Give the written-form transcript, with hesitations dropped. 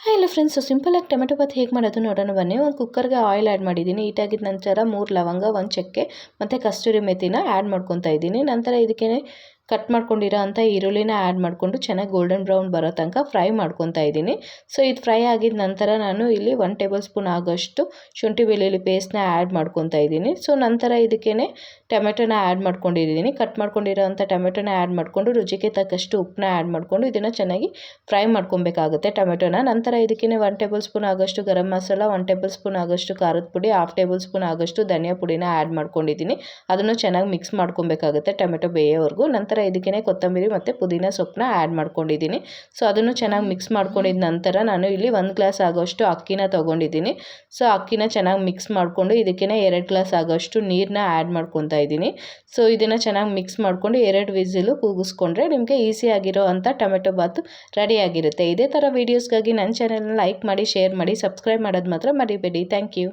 Hi hello friends, ಸಿಂಪಲಾಗಿ tomato Baat ಹೇಗೆ ಮಾಡೋದು ನೋಡೋಣ ಬನ್ನಿ. ಒಂದು ಕುಕ್ಕರ್ಗೆ ಆಯಿಲ್ ಆ್ಯಡ್ ಮಾಡಿದ್ದೀನಿ. ಹೀಟಾಗಿದ್ದ ನಂತರ 3 ಲವಂಗ, 1 ಚಕ್ಕೆ ಮತ್ತು ಕಸ್ತೂರಿ ಮೆಥಿನ ಆ್ಯಡ್ ಮಾಡ್ಕೊತಾ ಇದ್ದೀನಿ. ನಂತರ ಇದಕ್ಕೆ ಕಟ್ ಮಾಡ್ಕೊಂಡಿರೋ ಅಂಥ ಈರುಳ್ಳಿನ ಆ್ಯಡ್ ಮಾಡಿಕೊಂಡು ಚೆನ್ನಾಗಿ ಗೋಲ್ಡನ್ ಬ್ರೌನ್ ಬರೋ ತನಕ ಫ್ರೈ ಮಾಡ್ಕೊತಾ ಇದ್ದೀನಿ. ಸೊ ಇದು ಫ್ರೈ ಆಗಿದ ನಂತರ ನಾನು ಇಲ್ಲಿ 1 ಟೇಬಲ್ ಸ್ಪೂನ್ ಆಗೋಷ್ಟು ಶುಂಠಿ ಬೆಳ್ಳುಳ್ಳಿ ಪೇಸ್ಟ್ನ ಆ್ಯಡ್ ಮಾಡ್ಕೊತಾ ಇದ್ದೀನಿ. ಸೊ ನಂತರ ಇದಕ್ಕೇ ಟೊಮೆಟೊನ ಆ್ಯಡ್ ಮಾಡ್ಕೊಂಡಿದ್ದೀನಿ. ಕಟ್ ಮಾಡ್ಕೊಂಡಿರೋ ಅಂಥ ಟೊಮೆಟೊನ ಆ್ಯಡ್ ಮಾಡಿಕೊಂಡು ರುಚಿಗೆ ತಕ್ಕಷ್ಟು ಉಪ್ಪನ್ನ ಆ್ಯಡ್ ಮಾಡಿಕೊಂಡು ಇದನ್ನು ಚೆನ್ನಾಗಿ ಫ್ರೈ ಮಾಡ್ಕೊಬೇಕಾಗುತ್ತೆ ಟೊಮೆಟೊನ. ನಂತರ ಇದಕ್ಕೇ 1 ಟೇಬಲ್ ಸ್ಪೂನ್ ಆಗೋಷ್ಟು ಗರಂ ಮಸಾಲ, 1 ಟೇಬಲ್ ಸ್ಪೂನ್ ಆಗೋಷ್ಟು ಖಾರದ ಪುಡಿ, 1/2 ಟೇಬಲ್ ಸ್ಪೂನ್ ಆಗೋಷ್ಟು ಧನಿಯಾ ಪುಡಿನ ಆ್ಯಡ್ ಮಾಡ್ಕೊಂಡಿದ್ದೀನಿ. ಅದನ್ನು ಚೆನ್ನಾಗಿ ಮಿಕ್ಸ್ ಮಾಡ್ಕೊಬೇಕಾಗುತ್ತೆ ಟೊಮೆಟೊ ಬೇಯೋವರೆಗೂ. ನಂತರ ಇದಕ್ಕೇ ಕೊತ್ತಂಬರಿ ಮತ್ತು ಪುದೀನ ಸೊಪ್ಪನ್ನ ಆ್ಯಡ್ ಮಾಡ್ಕೊಂಡಿದ್ದೀನಿ. ಸೊ ಅದನ್ನು ಚೆನ್ನಾಗಿ ಮಿಕ್ಸ್ ಮಾಡ್ಕೊಂಡಿದ ನಂತರ ನಾನು ಇಲ್ಲಿ 1 ಗ್ಲಾಸ್ ಆಗೋಷ್ಟು ಅಕ್ಕಿನ ತೊಗೊಂಡಿದ್ದೀನಿ. ಸೊ ಅಕ್ಕಿನ ಚೆನ್ನಾಗಿ ಮಿಕ್ಸ್ ಮಾಡಿಕೊಂಡು ಇದಕ್ಕೇ 2 ಗ್ಲಾಸ್ ಆಗೋಷ್ಟು ನೀರನ್ನ ಆ್ಯಡ್ ಮಾಡ್ಕೊತಾ ಇದ್ದೀನಿ. ಸೊ ಇದನ್ನು ಚೆನ್ನಾಗಿ ಮಿಕ್ಸ್ ಮಾಡಿಕೊಂಡು 2 ವಿಸಿಲು ಕೂಗಿಸ್ಕೊಂಡ್ರೆ ನಿಮಗೆ ಈಸಿಯಾಗಿರೋ ಅಂಥ ಟೊಮೆಟೊ ಬಾತು ರೆಡಿಯಾಗಿರುತ್ತೆ. ಇದೇ ಥರ ವೀಡಿಯೋಸ್ಗಾಗಿ ನನ್ನ ಚಾನೆಲ್ನ ಲೈಕ್ ಮಾಡಿ, ಶೇರ್ ಮಾಡಿ, ಸಬ್ಸ್ಕ್ರೈಬ್ ಮಾಡೋದು ಮಾತ್ರ ಮರಿಬೇಡಿ. Thank you.